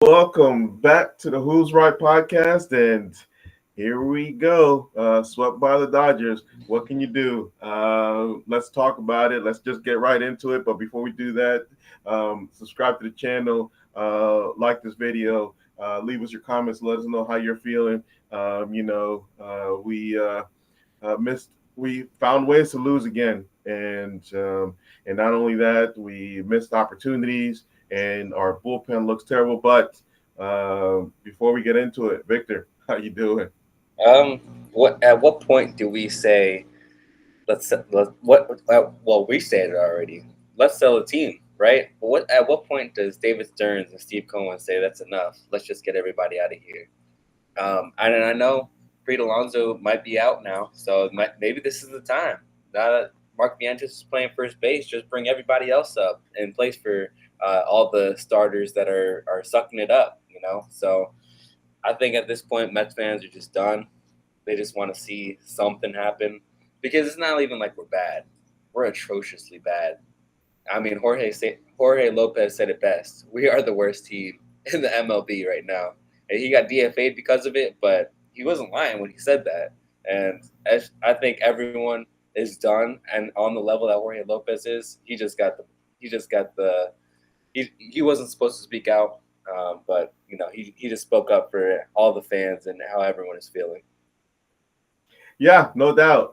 Welcome back to the Who's Right podcast, and here we go. Swept by the Dodgers. What can you do? Let's talk about it. Let's just get right into it. But before we do that, subscribe to the channel, like this video, leave us your comments, let us know how you're feeling. We found ways to lose again, and not only that, we missed opportunities, and our bullpen looks terrible. But before we get into it, Victor, how you doing? Um, what at what point do we say let what well we said it already. Let's sell a team, right? But what at what point does David Stearns and Steve Cohen say that's enough? Let's just get everybody out of here. And I know Pete Alonso might be out now, so maybe this is the time. Now that Mark Bianchis is playing first base, just bring everybody else up in place for all the starters that are sucking it up. So I think at this point, Mets fans are just done. They just want to see something happen because it's not even like we're bad. We're atrociously bad. I mean, Jorge Lopez said it best. We are the worst team in the MLB right now. And he got DFA'd because of it, but he wasn't lying when he said that. And I think everyone is done and on the level that Jorge Lopez is. He wasn't supposed to speak out, but he just spoke up for all the fans and how everyone is feeling. Yeah, no doubt.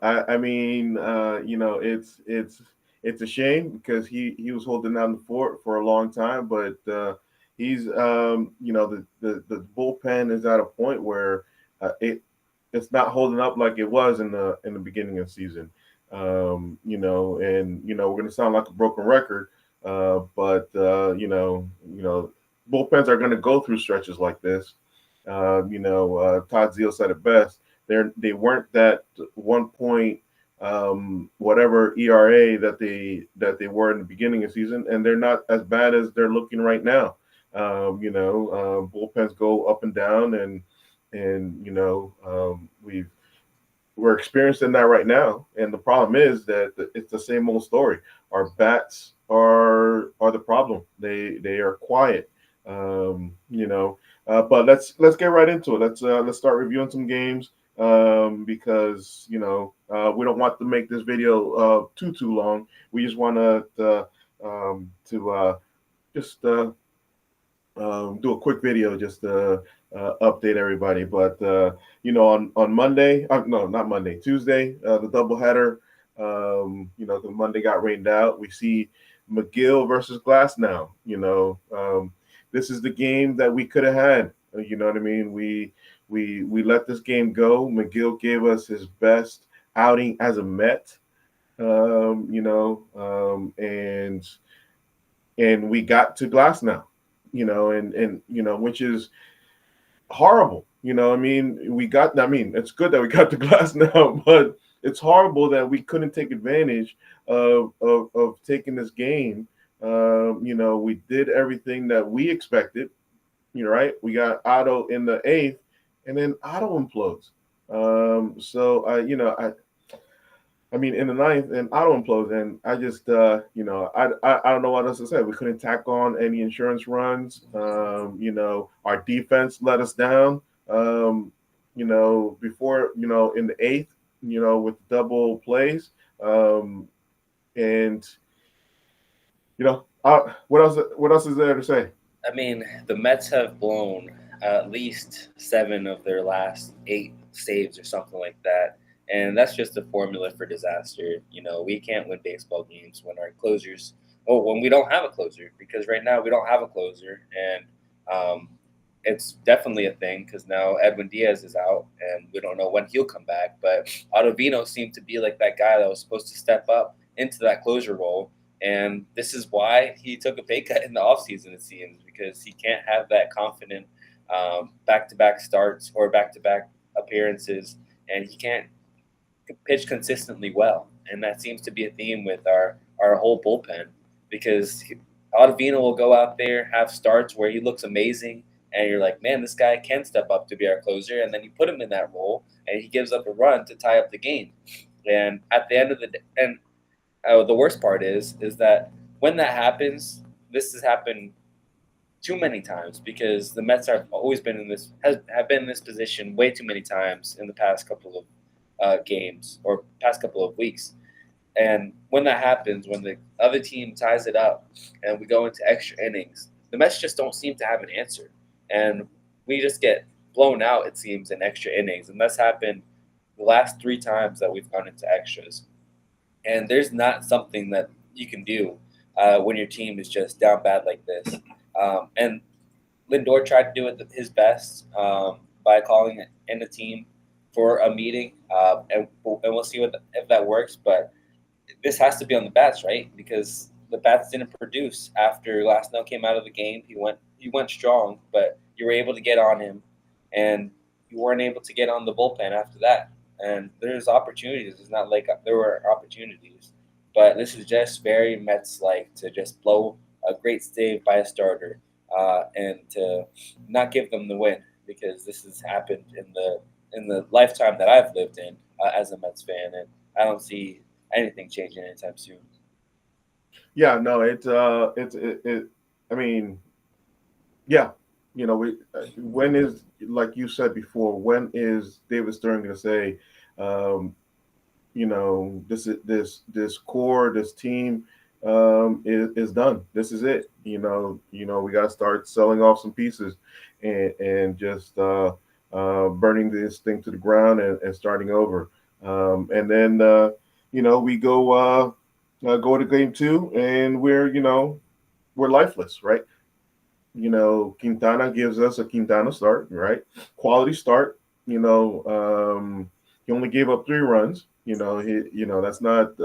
It's a shame because he was holding down the fort for a long time, but he's the bullpen is at a point where it's not holding up like it was in the beginning of the season. We're gonna sound like a broken record, but bullpens are gonna go through stretches like this. Todd Zeal said it best. They weren't that 1 point whatever ERA that they were in the beginning of the season, and they're not as bad as they're looking right now. Bullpens go up and down, and we're experiencing that right now. And the problem is that it's the same old story. Our bats are the problem. They are quiet. But let's get right into it. Let's start reviewing some games because we don't want to make this video too long. We just want to just do a quick video just to update everybody. But on Monday, no, not Monday, Tuesday, the doubleheader. The Monday got rained out. We see McGill versus Glass now. This is the game that we could have had. You know what I mean? We let this game go. McGill gave us his best outing as a Met. And we got to Glass now. Which is horrible. It's good that we got the Glass now, but it's horrible that we couldn't take advantage of taking this game. We did everything that we expected. Right? We got Otto in the eighth, and then Otto implodes. In the ninth, and Otto implodes, and I just, I don't know what else to say. We couldn't tack on any insurance runs. Our defense let us down. Before, in the eighth, with double plays, and what else? What else is there to say? I mean, the Mets have blown at least 7 of their last 8 saves or something like that. And that's just a formula for disaster. We can't win baseball games when our closers, or when we don't have a closer, because right now we don't have a closer. And it's definitely a thing because now Edwin Diaz is out and we don't know when he'll come back. But Ottavino seemed to be like that guy that was supposed to step up into that closure role. And this is why he took a pay cut in the offseason, it seems, because he can't have that confident back to back starts or back to back appearances. And he can't pitch consistently well. And that seems to be a theme with our whole bullpen because Ottavino will go out there, have starts where he looks amazing. And you're like, man, this guy can step up to be our closer. And then you put him in that role and he gives up a run to tie up the game. And at the end of the day, and the worst part is that when that happens, this has happened too many times because the Mets have always been in this have been in this position way too many times in the past couple of games or past couple of weeks. And when that happens, when the other team ties it up and we go into extra innings, the Mets just don't seem to have an answer, and we just get blown out. It seems in extra innings, and that's happened the last three times that we've gone into extras. And there's not something that you can do when your team is just down bad like this. And Lindor tried to do it his best by calling in a team for a meeting, and we'll see if that works. But this has to be on the bats, right? Because the bats didn't produce after Last Note came out of the game. He went strong, but you were able to get on him, and you weren't able to get on the bullpen after that. And there's opportunities. It's not like there were opportunities, but this is just very Mets-like to just blow a great save by a starter and to not give them the win, because this has happened in the lifetime that I've lived in as a Mets fan, and I don't see anything changing anytime soon. Yeah, no, I mean, yeah, we when is, like you said before, when is David Stern going to say, um, this core, this team is done. This is it. We got to start selling off some pieces and just burning this thing to the ground and starting over. And then we go to game two, and we're lifeless, right? Quintana gives us a Quintana start, right? Quality start. He only gave up 3 runs. That's not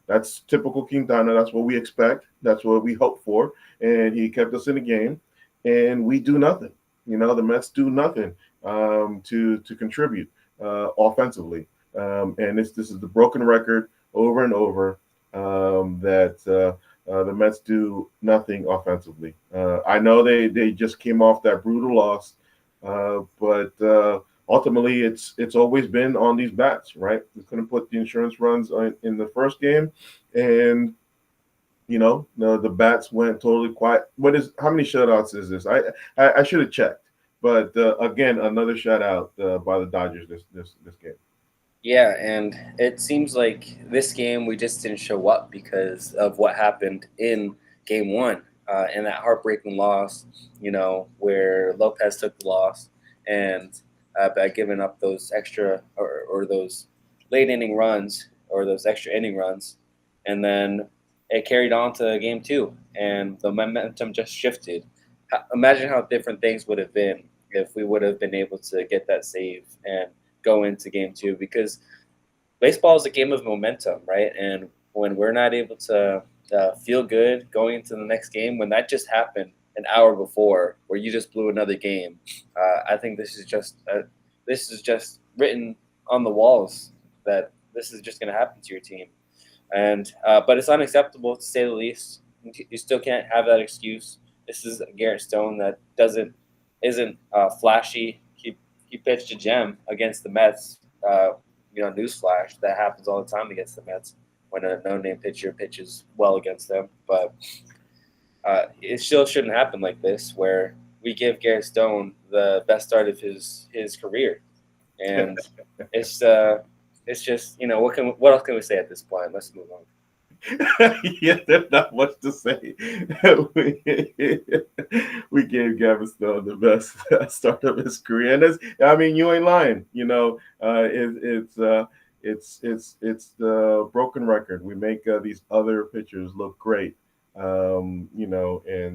that's typical Quintana. That's what we expect. That's what we hope for. And he kept us in the game, and we do nothing. The Mets do nothing to contribute offensively. And this is the broken record over and over that the Mets do nothing offensively. I know they just came off that brutal loss, but ultimately it's always been on these bats, right? We couldn't put the insurance runs in the first game, and the bats went totally quiet. How many shutouts is this? I should have checked, but again, another shutout by the Dodgers this game. Yeah, and it seems like this game we just didn't show up because of what happened in game one and that heartbreaking loss, where Lopez took the loss and by giving up those extra or those late inning runs or those extra inning runs. And then it carried on to game two, and the momentum just shifted. Imagine how different things would have been if we would have been able to get that save and go into game two, because baseball is a game of momentum, right? And when we're not able to feel good going into the next game, when that just happened an hour before, where you just blew another game, I think this is just written on the walls that this is just going to happen to your team, and but it's unacceptable to say the least. You still can't have that excuse. This is Garrett Stone that isn't flashy. He pitched a gem against the Mets. Newsflash, that happens all the time against the Mets when a no-name pitcher pitches well against them. But it still shouldn't happen like this, where we give Garrett Stone the best start of his career, and it's just what else can we say at this point? Let's move on. Yeah, there's not much to say. We gave Gavin Stone the best start of his career, and you ain't lying. It's the broken record. We make these other pitchers look great, and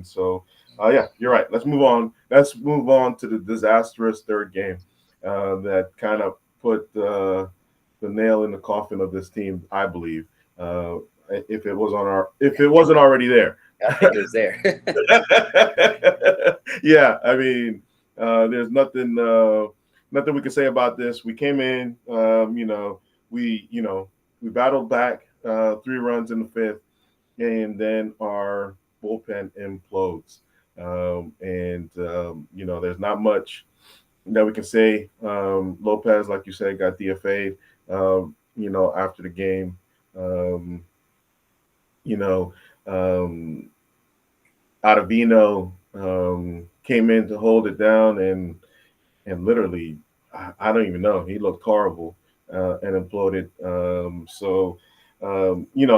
so yeah, you're right. Let's move on. Let's move on to the disastrous third game that kind of put the nail in the coffin of this team, I believe. If it wasn't already there. I think it was there. Yeah, there's nothing we can say about this. We came in, we battled back 3 runs in the fifth, and then our bullpen implodes. There's not much that we can say. Lopez, like you said, got DFA'd, after the game. Ottavino came in to hold it down, and literally, I don't even know. He looked horrible and imploded.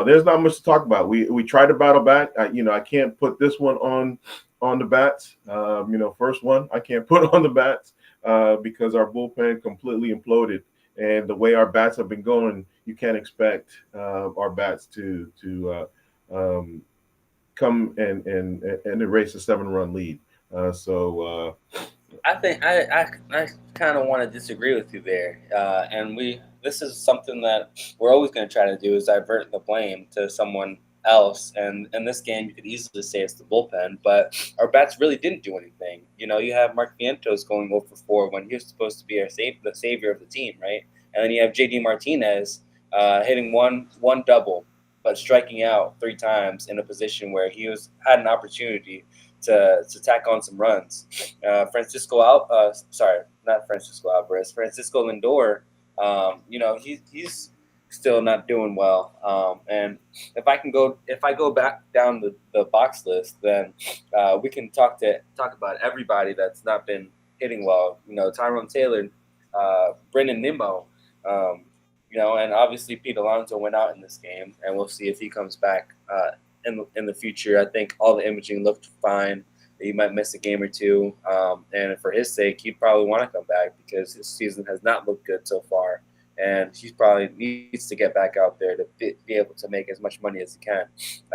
There's not much to talk about. We tried to battle back. I can't put this one on the bats. First one I can't put on the bats because our bullpen completely imploded, and the way our bats have been going, you can't expect our bats to come and erase a 7-run lead. I think I kind of want to disagree with you there, and this is something that we're always going to try to do is divert the blame to someone else. And in this game, you could easily say it's the bullpen, but our bats really didn't do anything. You have Mark Vientos going 0 for 4 when he was supposed to be the savior of the team, right? And then you have JD Martinez hitting one double, but striking out 3 times in a position where he had an opportunity to tack on some runs. Not Francisco Alvarez, Francisco Lindor. He's still not doing well. And if I go back down the box list, then we can talk about everybody that's not been hitting well. Tyrone Taylor, Brendan Nimmo. And obviously Pete Alonso went out in this game, and we'll see if he comes back in the future. I think all the imaging looked fine. He might miss a game or two, and for his sake, he'd probably want to come back because his season has not looked good so far, and he probably needs to get back out there to be able to make as much money as he can.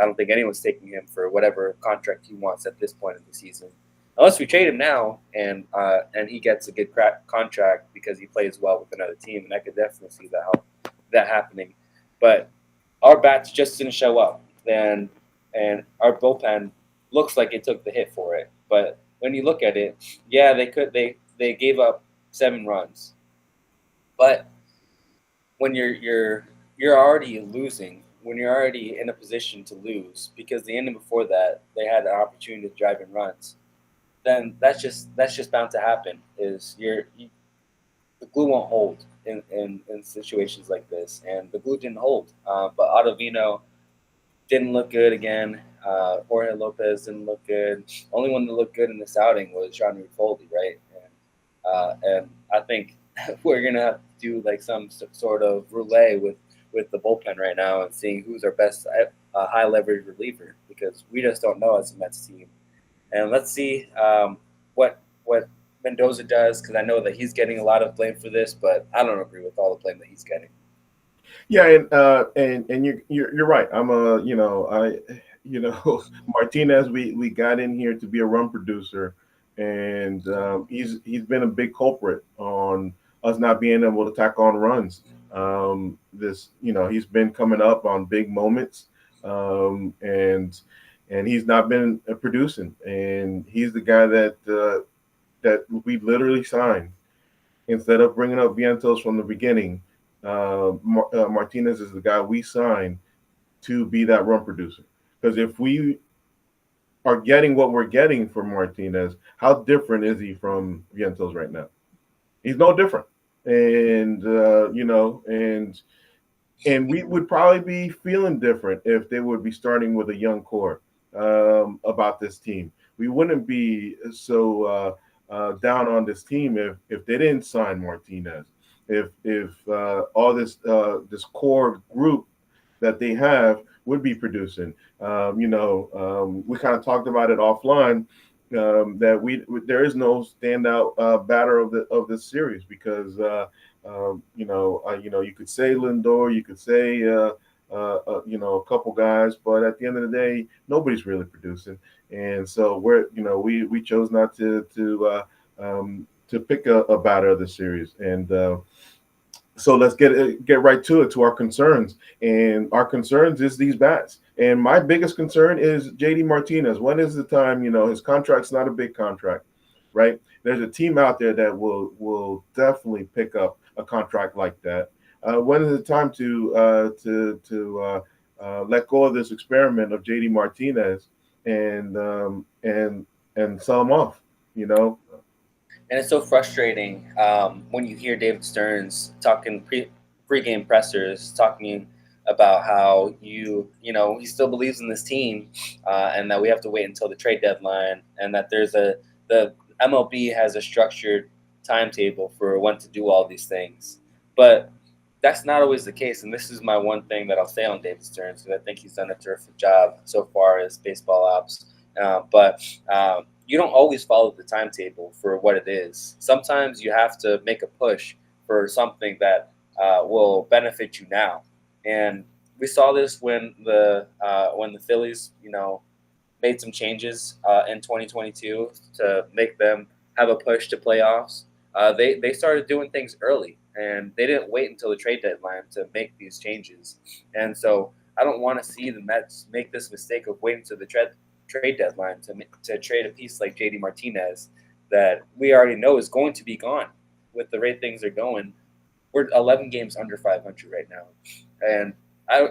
I don't think anyone's taking him for whatever contract he wants at this point in the season, unless we trade him now and he gets a good contract because he plays well with another team, and I could definitely see that happening. But our bats just didn't show up, and our bullpen looks like it took the hit for it. But when you look at it, yeah, they gave up 7 runs. But when you're already losing, when you're already in a position to lose, because the inning before that they had an opportunity to drive in runs, then that's just bound to happen. The glue won't hold in situations like this, and the glue didn't hold. But Ottavino didn't look good again. Jorge Lopez didn't look good. Only one that looked good in this outing was Sean Foley, right? And I think we're gonna have to do like some sort of roulette with the bullpen right now and seeing who's our best high leverage reliever, because we just don't know as a Mets team. And let's see what Mendoza does, because I know that he's getting a lot of blame for this, but I don't agree with all the blame that he's getting. Yeah, and you're right. Martinez, we got in here to be a run producer, and he's been a big culprit on us not being able to tack on runs. He's been coming up on big moments, and he's not been producing. And he's the guy that we literally signed instead of bringing up Vientos from the beginning. Martinez is the guy we signed to be that run producer. Because if we are getting what we're getting from Martinez, how different is he from Vientos right now? He's no different. And and we would probably be feeling different if they would be starting with a young core about this team. We wouldn't be so down on this team if they didn't sign Martinez. If all this core group that they have would be producing. We kind of talked about it offline that there is no standout batter of this series because you could say Lindor, you could say a couple guys, but at the end of the day, nobody's really producing, and so we chose not to pick a batter of the series, and so let's get right to it, to our concerns. And our concerns is these bats. And my biggest concern is JD Martinez. When is the time? His contract's not a big contract, right? There's a team out there that will definitely pick up a contract like that. When is the time to let go of this experiment of JD Martinez and sell him off? And it's so frustrating when you hear David Stearns talking pre-game pressers, talking about how he still believes in this team, and that we have to wait until the trade deadline, and that the MLB has a structured timetable for when to do all these things. But that's not always the case, and this is my one thing that I'll say on David Stearns, because I think he's done a terrific job so far as baseball ops. But you don't always follow the timetable for what it is. Sometimes you have to make a push for something that will benefit you now. And we saw this when the Phillies, made some changes in 2022 to make them have a push to playoffs. They started doing things early, and they didn't wait until the trade deadline to make these changes. And so I don't want to see the Mets make this mistake of waiting to the trade deadline to trade a piece like JD Martinez that we already know is going to be gone with the rate things are going. We're 11 games under 500 right now, and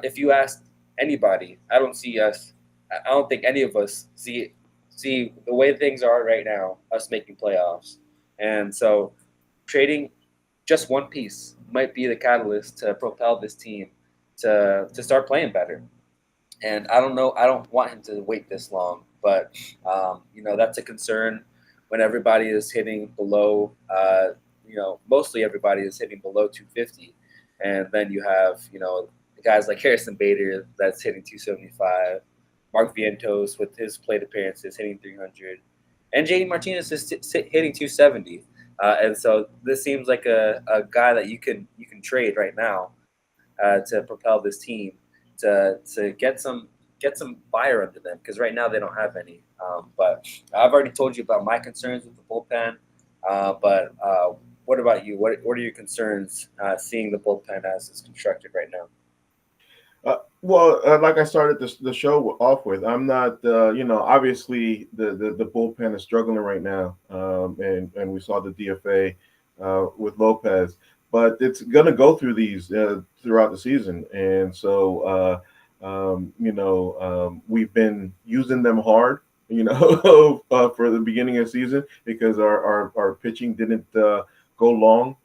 if you ask anybody, I don't see us. I don't think any of us see the way things are right now, us making playoffs. And so trading just one piece might be the catalyst to propel this team to start playing better. And I don't know. I don't want him to wait this long, but that's a concern when everybody is hitting below. Mostly everybody is hitting below 250, and then you have guys like Harrison Bader that's hitting 275, Mark Vientos with his plate appearances hitting 300, and JD Martinez is hitting 270. And so this seems like a guy that you can trade right now to propel this team to get some fire under them, because right now they don't have any. But I've already told you about my concerns with the bullpen. But what about you? What are your concerns seeing the bullpen as it's constructed right now? Like I started the show off with, I'm not, obviously the bullpen is struggling right now, and we saw the DFA with Lopez, but it's gonna go through these throughout the season, and so we've been using them hard, for the beginning of the season because our pitching didn't go long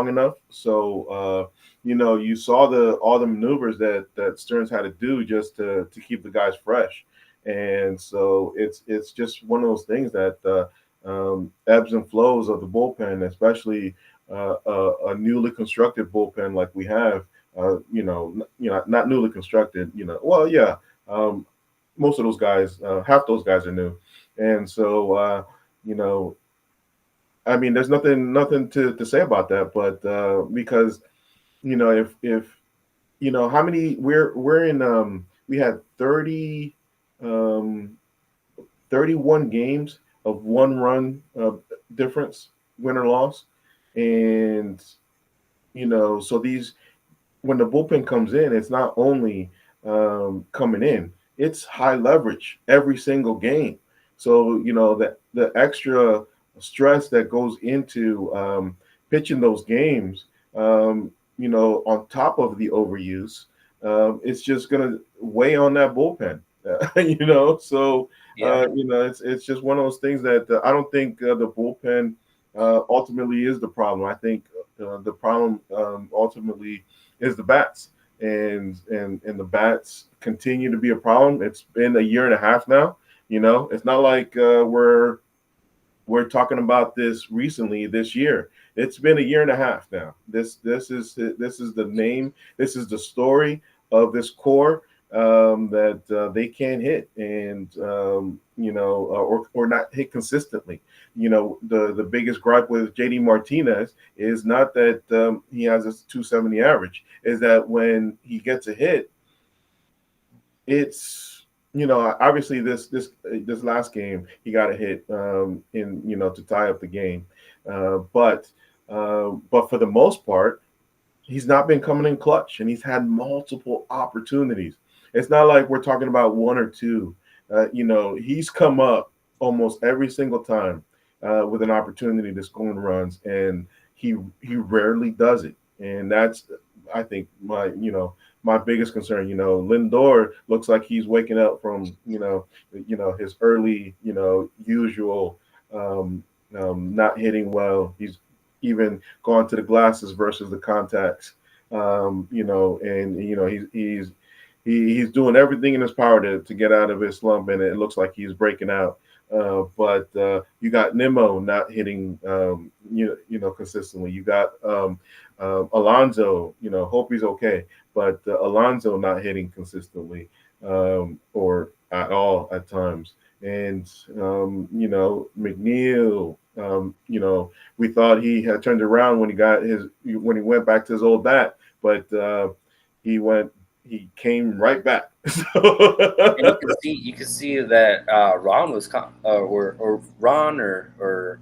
enough, so. You saw all the maneuvers that Stearns had to do just to keep the guys fresh, and so it's just one of those things that ebbs and flows of the bullpen, especially a newly constructed bullpen like we have. Not newly constructed. Well, yeah, most of those guys, half those guys are new, and so I mean, there's nothing to say about that, but because if how many we're in we had um 31 games of 1 run difference, win or loss, and so these when the bullpen comes in, it's not only coming in, it's high leverage every single game. So the extra stress that goes into pitching those games, on top of the overuse, it's just going to weigh on that bullpen. So Yeah, it's just one of those things that I don't think the bullpen ultimately is the problem. I think the problem ultimately is the bats, and the bats continue to be a problem. It's been a year and a half now. It's not like we're talking about this recently this year. It's been a year and a half now. This is the name. This is the story of this core that they can't hit, and or not hit consistently. The biggest gripe with JD Martinez is not that he has a 270 average, is that when he gets a hit, it's obviously this last game he got a hit in to tie up the game, but for the most part he's not been coming in clutch, and he's had multiple opportunities. It's not like we're talking about one or two. He's come up almost every single time with an opportunity to score runs, and he rarely does it. And that's, I think, my biggest concern. Lindor looks like he's waking up from his early usual not hitting well. He's even gone to the glasses versus the contacts. And he's doing everything in his power to get out of his slump, and it looks like he's breaking out. But you got Nimmo not hitting, consistently. You got Alonso. Hope he's okay, but Alonso not hitting consistently, or at all at times. And McNeil. We thought he had turned around when he went back to his old bat, but he went he came right back. And you can see that Ron was or Ron or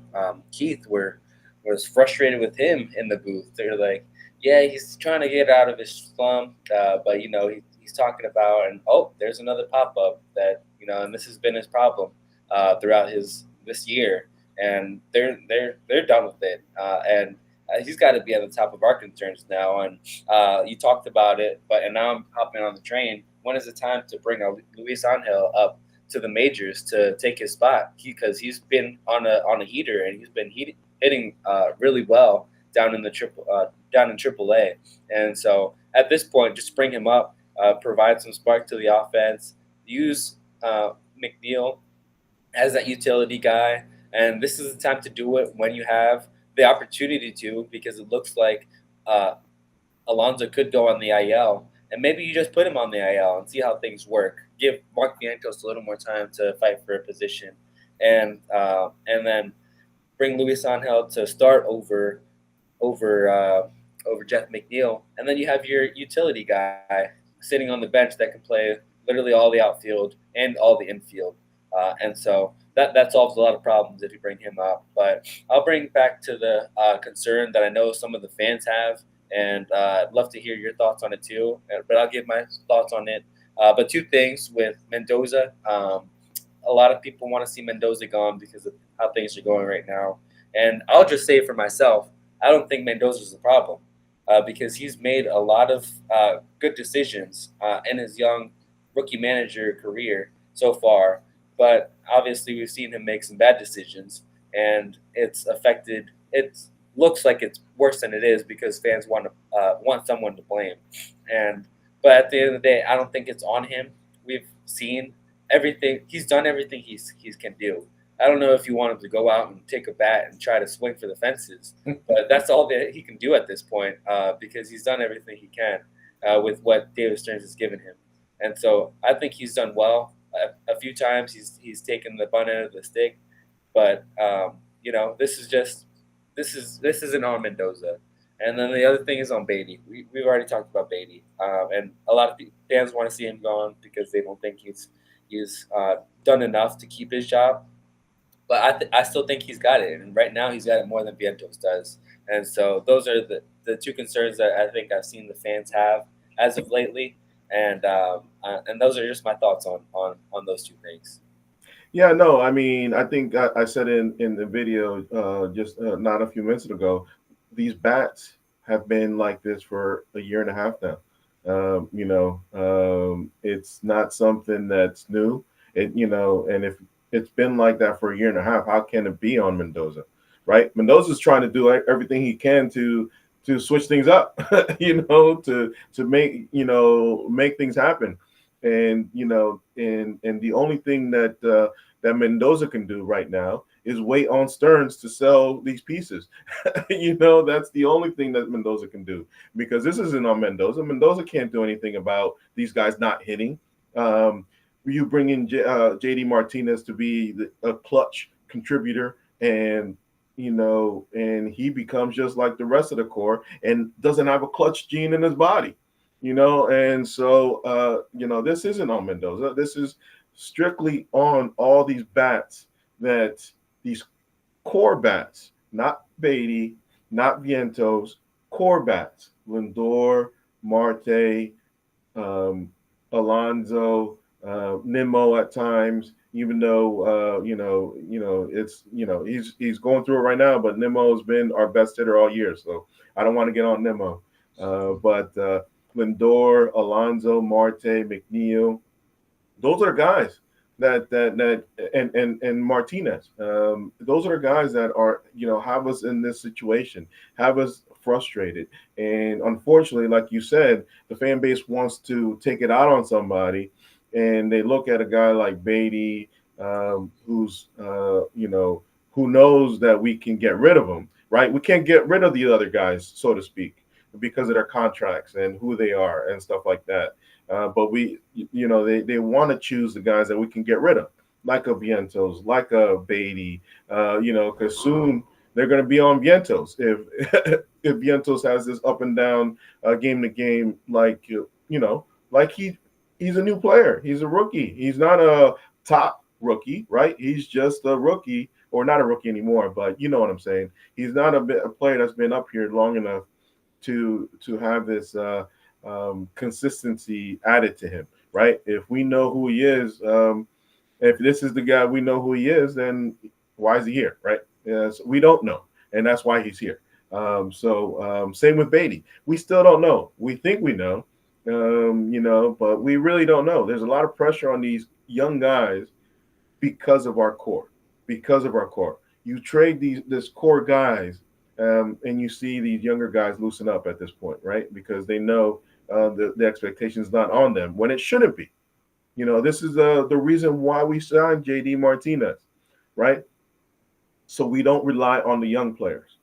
Keith was frustrated with him in the booth. They're like, yeah, he's trying to get out of his slump, but he's talking about, and oh, there's another pop up that and this has been his problem throughout his this year, and they're done with it, and he's got to be at the top of our concerns now. And you talked about it, and now I'm hopping on the train. When is the time to bring Luis Angel up to the majors to take his spot? Because he's been on a heater, and he's been hitting really well down in Triple A. And so at this point, just bring him up, provide some spark to the offense, use McNeil as that utility guy. And this is the time to do it when you have the opportunity to, because it looks like Alonso could go on the IL, and maybe you just put him on the IL and see how things work. Give Mark Vientos a little more time to fight for a position, and then bring Luis Angel to start over Jeff McNeil, and then you have your utility guy sitting on the bench that can play literally all the outfield and all the infield, and so that solves a lot of problems if you bring him up. But I'll bring back to the concern that I know some of the fans have, and I'd love to hear your thoughts on it too. But I'll give my thoughts on it. But two things with Mendoza. A lot of people want to see Mendoza gone because of how things are going right now. And I'll just say for myself, I don't think Mendoza's the problem because he's made a lot of good decisions in his young rookie manager career so far. But obviously, we've seen him make some bad decisions, and it's affected. It looks like it's worse than it is because fans want someone to blame. But at the end of the day, I don't think it's on him. We've seen everything. He's done everything he can do. I don't know if you want him to go out and take a bat and try to swing for the fences, but that's all that he can do at this point because he's done everything he can with what David Stearns has given him. And so I think he's done well. A few times he's taken the butt end of the stick, but this isn't on Mendoza. And then the other thing is on Beatty. We've already talked about Beatty, and a lot of fans want to see him gone because they don't think he's done enough to keep his job. But I still think he's got it, and right now he's got it more than Vientos does. And so those are the two concerns that I think I've seen the fans have as of lately. And those are just my thoughts on those two things. Yeah, no, I mean, I think I said in the video just not a few minutes ago, these bats have been like this for a year and a half now. It's not something that's new. And if it's been like that for a year and a half, how can it be on Mendoza, right? Mendoza's trying to do everything he can to switch things up, to make things happen, and the only thing that Mendoza can do right now is wait on Stearns to sell these pieces. That's the only thing that Mendoza can do because this isn't on Mendoza. Mendoza can't do anything about these guys not hitting. You bring in JD Martinez to be a clutch contributor, and he becomes just like the rest of the core and doesn't have a clutch gene in his body, and so this isn't on Mendoza. This is strictly on all these bats, that these core bats, not Beatty, not Vientos, core bats, Lindor, Marte, Alonso, Nimmo at times, even though he's going through it right now, but Nimmo has been our best hitter all year, so I don't want to get on Nimmo. But Lindor, Alonso, Marte, McNeil, those are guys that and Martinez. Those are guys that are have us in this situation, have us frustrated. And unfortunately, like you said, the fan base wants to take it out on somebody, and they look at a guy like Beatty, who's who knows that we can get rid of him, right? We can't get rid of the other guys, so to speak, because of their contracts and who they are and stuff like that. But they want to choose the guys that we can get rid of, like a Vientos, like a Beatty, because soon they're going to be on Vientos if if Vientos has this up and down game to game, like he's a new player, he's a rookie, he's not a top rookie, right? He's just a rookie, or not a rookie anymore, but you know what I'm saying. He's not a player that's been up here long enough to have this consistency added to him, right? If we know who he is, if this is the guy we know who he is, then why is he here, right? Yes, we don't know, and that's why he's here. Same with Beatty. We still don't know. We think we know, but we really don't know. There's a lot of pressure on these young guys because of our core. Because of our core, you trade this core guys, and you see these younger guys loosen up at this point, right? Because they know the expectation is not on them when it shouldn't be. This is the reason why we signed JD Martinez, right? So we don't rely on the young players.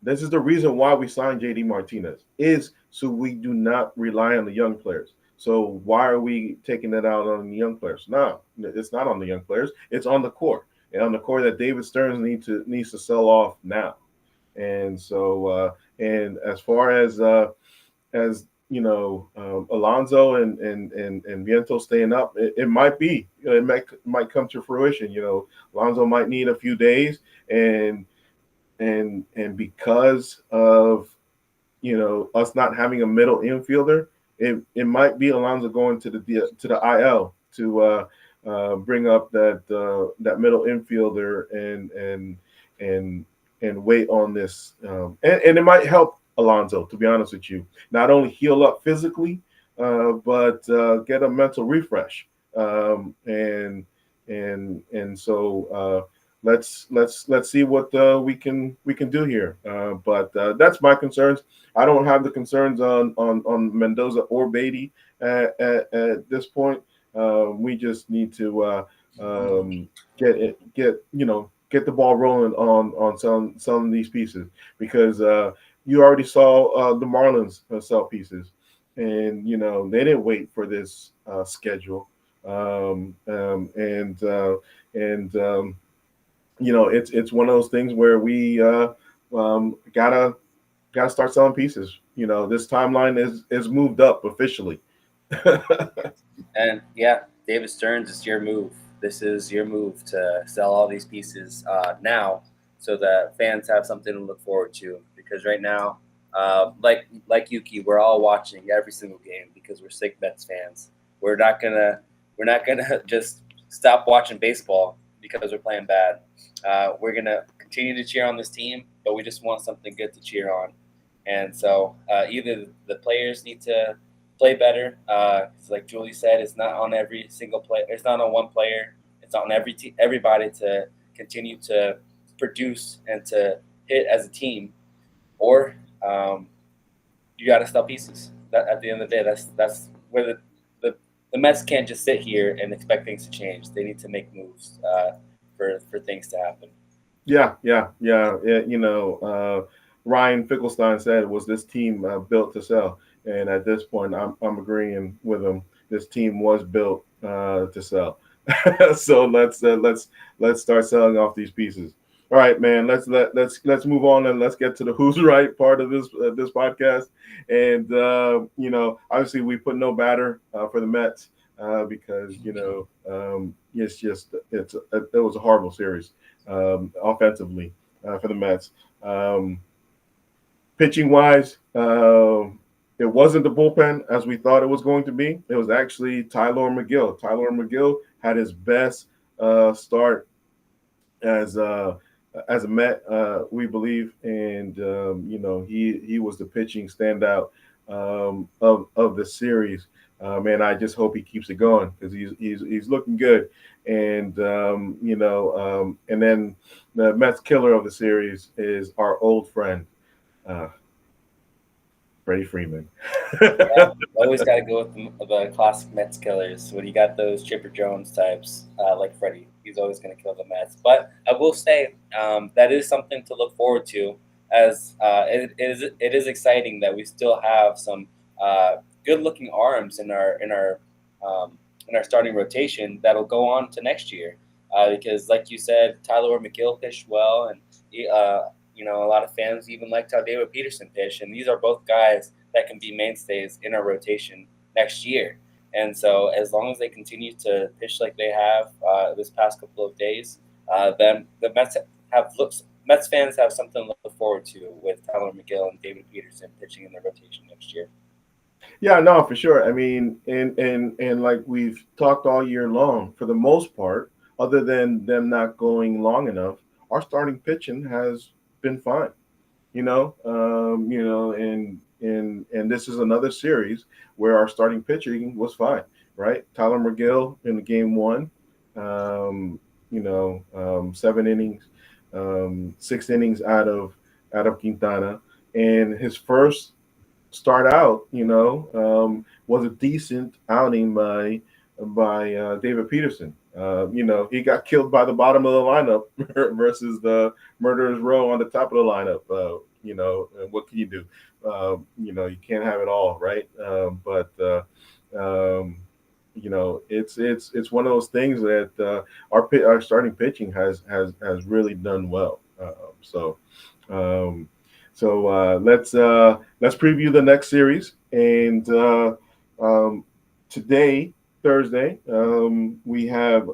This is the reason why we signed JD Martinez, is so we do not rely on the young players. So why are we taking it out on the young players? No, it's not on the young players. It's on the core, and on the core that David Stearns needs to sell off now. And so, and as far as Alonso and Viento staying up, it might be, it might come to fruition. Alonso might need a few days, and because of us not having a middle infielder, it might be Alonso going to the IL to bring up that middle infielder and wait on this, and it might help Alonso, to be honest with you, not only heal up physically, but get a mental refresh, and so let's see what we can do here. But that's my concerns. I don't have the concerns on Mendoza or Beatty at this point. We just need to get the ball rolling on selling these pieces, because you already saw the Marlins sell pieces, and they didn't wait for this schedule, it's one of those things where we gotta start selling pieces. This timeline is moved up officially. And yeah, David Stearns, it's your move. This is your move to sell all these pieces now, so that fans have something to look forward to. Because right now, like Yuki, we're all watching every single game because we're sick Mets fans. We're not gonna just stop watching baseball because we're playing bad. We're gonna continue to cheer on this team, but we just want something good to cheer on. And so either the players need to play better. Like Julie said, it's not on every single player. It's not on one player. It's on everybody to continue to produce and to hit as a team, or you got to sell pieces. That at the end of the day, that's where the Mets can't just sit here and expect things to change. They need to make moves for things to happen. Yeah. Ryan Finkelstein said, "Was this team built to sell?" And at this point, I'm agreeing with him. This team was built to sell. So let's start selling off these pieces. All right, man. Let's move on, and let's get to the who's right part of this podcast. And obviously we put no batter for the Mets because it was a horrible series offensively for the Mets. Pitching wise, it wasn't the bullpen as we thought it was going to be. It was actually Tylor Megill. Tylor Megill had his best start as a Met, we believe, and he was the pitching standout of the series. Man, I just hope he keeps it going because he's looking good. And and then the Mets killer of the series is our old friend, Freddie Freeman. Yeah, always got to go with the classic Mets killers. When you got those Chipper Jones types, like Freddie, he's always going to kill the Mets. But I will say that is something to look forward to, as it is exciting that we still have some good-looking arms in our starting rotation that'll go on to next year. Because, like you said, Tyler McGill pitched well, and a lot of fans even liked how David Peterson pitched, and these are both guys that can be mainstays in our rotation next year. And so, as long as they continue to pitch like they have this past couple of days, then the Mets fans have something to look forward to with Tyler McGill and David Peterson pitching in the rotation next year. Yeah, no, for sure. I mean, and like we've talked all year long, for the most part, other than them not going long enough, our starting pitching has been fine. And this is another series where our starting pitching was fine, right? Tyler McGill in the game one, 7 innings, 6 innings out of Quintana, and his first start out, was a decent outing by David Peterson. He got killed by the bottom of the lineup versus the murderer's row on the top of the lineup. What can you do? You can't have it all, right? It's one of those things that our starting pitching has really done well. Let's preview the next series. And today, Thursday, we have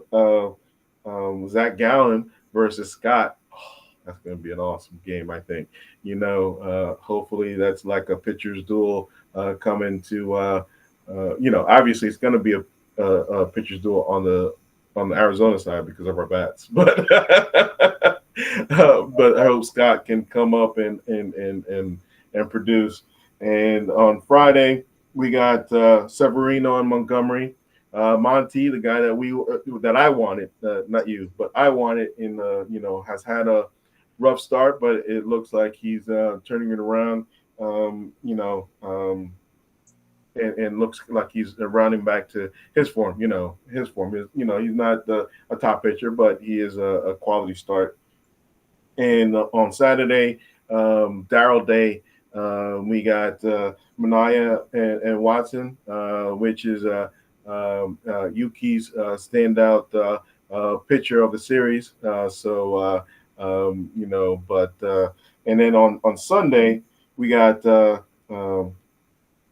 Zach Gallen versus Scott. That's going to be an awesome game, I think. Hopefully that's like a pitcher's duel coming to. Obviously it's going to be a pitcher's duel on the Arizona side because of our bats, but but I hope Scott can come up and produce. And on Friday we got Severino and Montgomery. Monty, the guy that I wanted, not you, but I wanted has had a rough start, but it looks like he's turning it around. And looks like he's rounding back to his form. His form is, he's not a top pitcher, but he is a quality start. And on Saturday, Darrell Day, we got Mania and Watson, which is Yuki's standout pitcher of the series. And then on Sunday, we got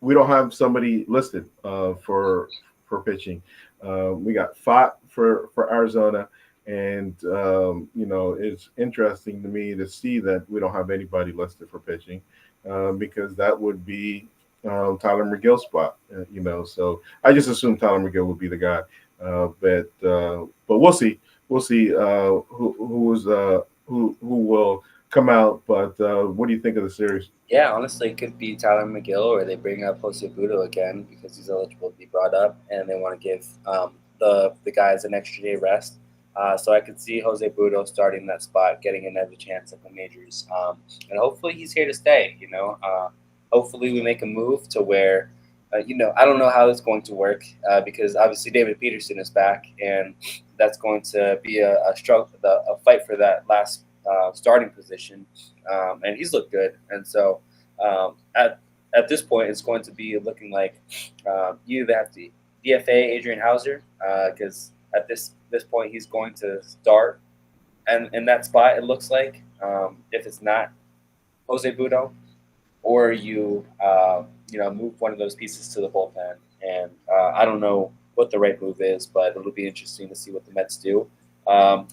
we don't have somebody listed for pitching. We got Fott for Arizona, and it's interesting to me to see that we don't have anybody listed for pitching because that would be Tyler McGill's spot. So I just assumed Tyler McGill would be the guy, but we'll see. We'll see who will come out. But what do you think of the series? Yeah, honestly, it could be Tyler McGill, or they bring up Jose Budo again because he's eligible to be brought up, and they want to give the guys an extra day rest. So I could see Jose Budo starting that spot, getting another chance at the majors, and hopefully he's here to stay. Hopefully we make a move to where, I don't know how it's going to work because obviously David Peterson is back, and that's going to be a struggle, a fight for that last starting position, and he's looked good. And so at this point, it's going to be looking like you either have to DFA Adrian Hauser because at this point he's going to start, and in that spot it looks like if it's not Jose Budo, or you move one of those pieces to the bullpen. And I don't know what the right move is, but it'll be interesting to see what the Mets do.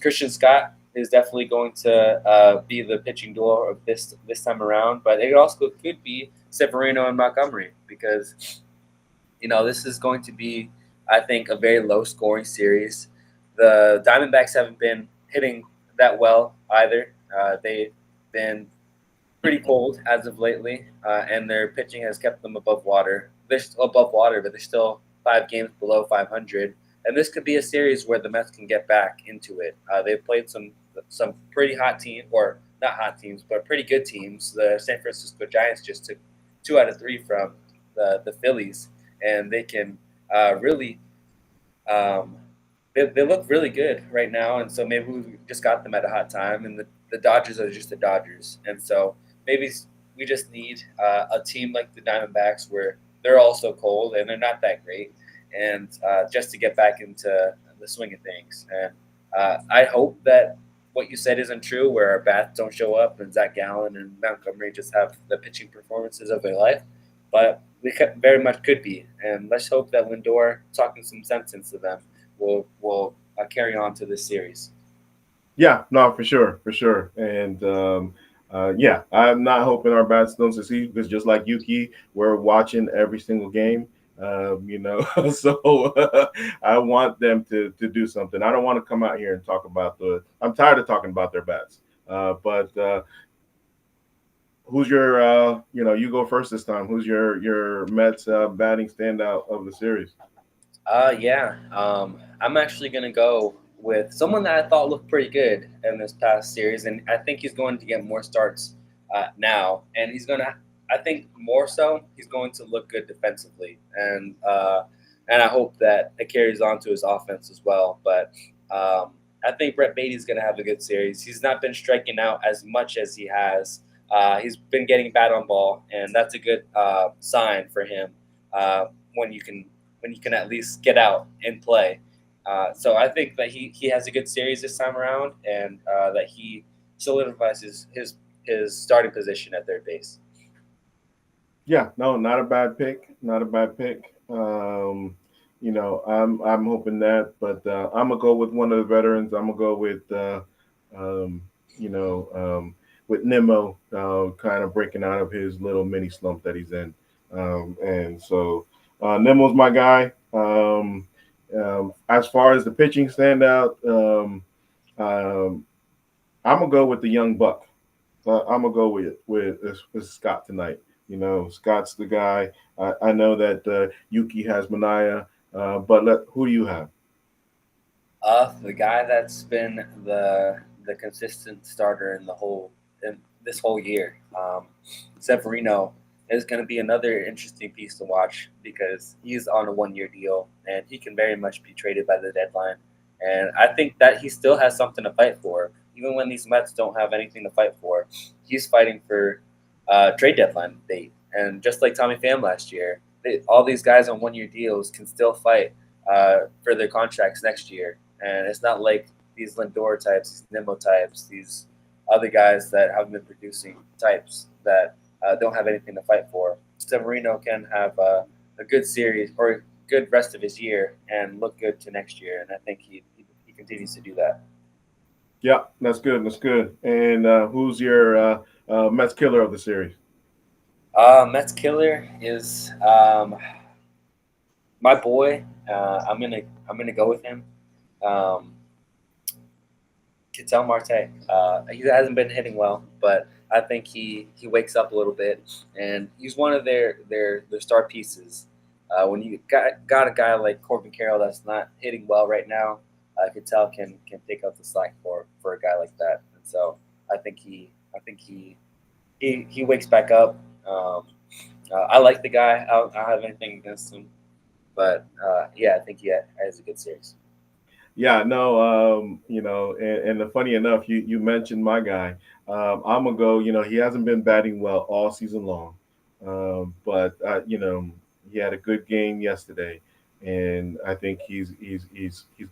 Christian Scott is definitely going to be the pitching duel of this time around, but it also could be Severino and Montgomery because this is going to be, I think, a very low scoring series. The Diamondbacks haven't been hitting that well either. They've been pretty cold as of lately, and their pitching has kept them above water. They're still above water, but they're still 5 games below 500. And this could be a series where the Mets can get back into it. They've played some pretty hot teams, or not hot teams, but pretty good teams. The San Francisco Giants just took 2 out of 3 from the Phillies, and they can really um, they look really good right now. And so maybe we just got them at a hot time, and the Dodgers are just the Dodgers, and so maybe we just need a team like the Diamondbacks where they're also cold and they're not that great, and just to get back into the swing of things. And I hope that what you said isn't true, where our bats don't show up and Zach Gallen and Montgomery just have the pitching performances of their life. But we very much could be, and let's hope that Lindor, talking some sense into them, will carry on to this series. Yeah, no, for sure. And yeah, I'm not hoping our bats don't succeed because just like Yuki, we're watching every single game. You know, so I want them to do something. I don't want to come out here and talk about the. I'm tired of talking about their bats. But who's your? You know, you go first this time. Who's your Mets batting standout of the series? Yeah. I'm actually gonna go with someone that I thought looked pretty good in this past series, and I think he's going to get more starts now, and he's gonna. I think more so, he's going to look good defensively, and I hope that it carries on to his offense as well. But I think Brett Beatty's going to have a good series. He's not been striking out as much as he has. He's been getting bat on ball, and that's a good sign for him when you can at least get out and play. So I think that he has a good series this time around, and that he solidifies his starting position at third base. Yeah, no, not a bad pick. Not a bad pick. You know, I'm hoping that, but I'm gonna go with one of the veterans. I'm gonna go with um, you know, with Nimmo, kind of breaking out of his little mini slump that he's in. And so Nimmo's my guy. As far as the pitching standout, um, I'm gonna go with the young buck. I'm gonna go with Scott tonight. You know, Scott's the guy. I know that Yuki has Manaya, but who do you have? The guy that's been the consistent starter in this whole year, Severino, is going to be another interesting piece to watch because he's on a 1 year deal and he can very much be traded by the deadline. And I think that he still has something to fight for, even when these Mets don't have anything to fight for. He's fighting for trade deadline date, and just like Tommy Pham last year, all these guys on 1 year deals can still fight for their contracts next year. And it's not like these Lindor types, these Nimmo types, these other guys that haven't been producing types that don't have anything to fight for. Severino can have a good series or a good rest of his year and look good to next year. And I think he continues to do that. Yeah, that's good. That's good. And who's your Mets killer of the series? Mets killer is my boy. I'm gonna go with him. Um, Ketel Marte. He hasn't been hitting well, but I think he wakes up a little bit, and he's one of their star pieces. When you got a guy like Corbin Carroll that's not hitting well right now, Ketel can pick up the slack for a guy like that. And so I think he wakes back up. I like the guy. I don't have anything against him, but yeah, I think he has a good series. Yeah, no, you know, and funny enough, you mentioned my guy. I'm gonna go. You know, he hasn't been batting well all season long, but you know, he had a good game yesterday, and I think he's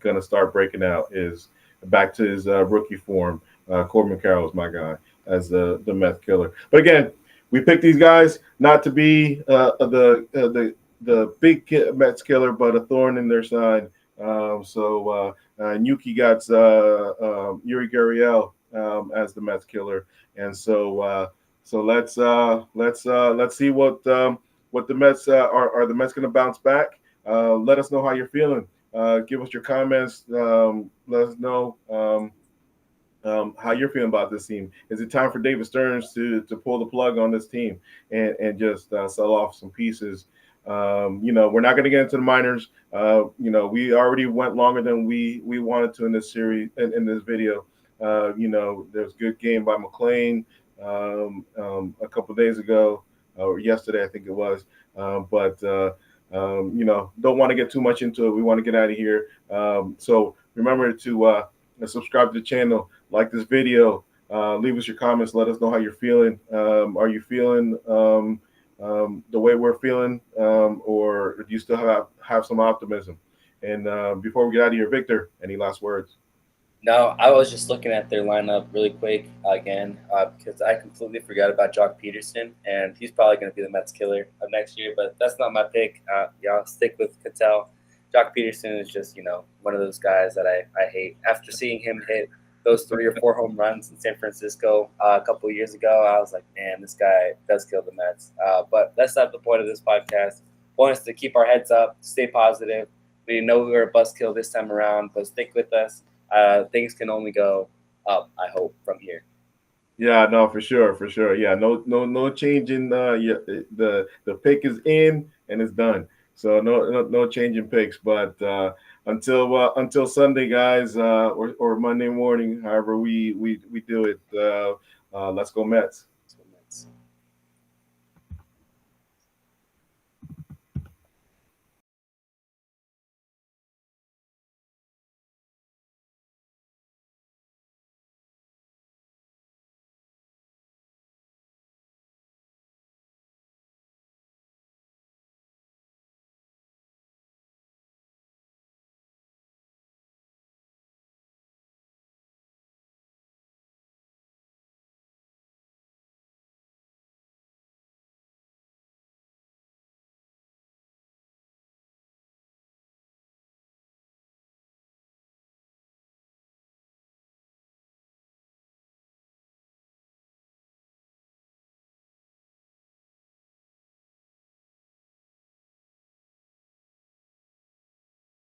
gonna start breaking out. Is back to his rookie form. Corbin Carroll is my guy as the meth killer. But again, we picked these guys not to be the big Mets killer, but a thorn in their side. And Yuki got Yuri Gurriel as the Mets killer, and so let's see what the Mets are the Mets going to bounce back. Let us know how you're feeling. Give us your comments. Let us know how you're feeling about this team. Is it time for David Stearns to pull the plug on this team and just sell off some pieces? You know, we're not going to get into the minors. You know, we already went longer than we wanted to in this series in this video. You know, there's a good game by McLean a couple days ago. or yesterday, I think it was. But don't want to get too much into it. We want to get out of here. So remember to subscribe to the channel, like this video, leave us your comments, let us know how you're feeling. Are you feeling the way we're feeling, or do you still have some optimism? And before we get out of here, Victor, any last words? No, I was just looking at their lineup really quick again because I completely forgot about Jock Peterson, and he's probably going to be the Mets killer of next year. But that's not my pick. I'll stick with Cattell. Jock Peterson is just one of those guys that I hate. After seeing him hit those 3 or 4 home runs in San Francisco a couple of years ago, I was like, man, this guy does kill the Mets. But that's not the point of this podcast. The point is to keep our heads up, stay positive. We know we were a buzzkill this time around, but stick with us. Things can only go up, I hope, from here. Yeah, no, for sure, for sure. Yeah, no change in yeah, the pick is in and it's done. So no change in picks. But until Sunday, guys, or Monday morning, however we do it. Let's go Mets.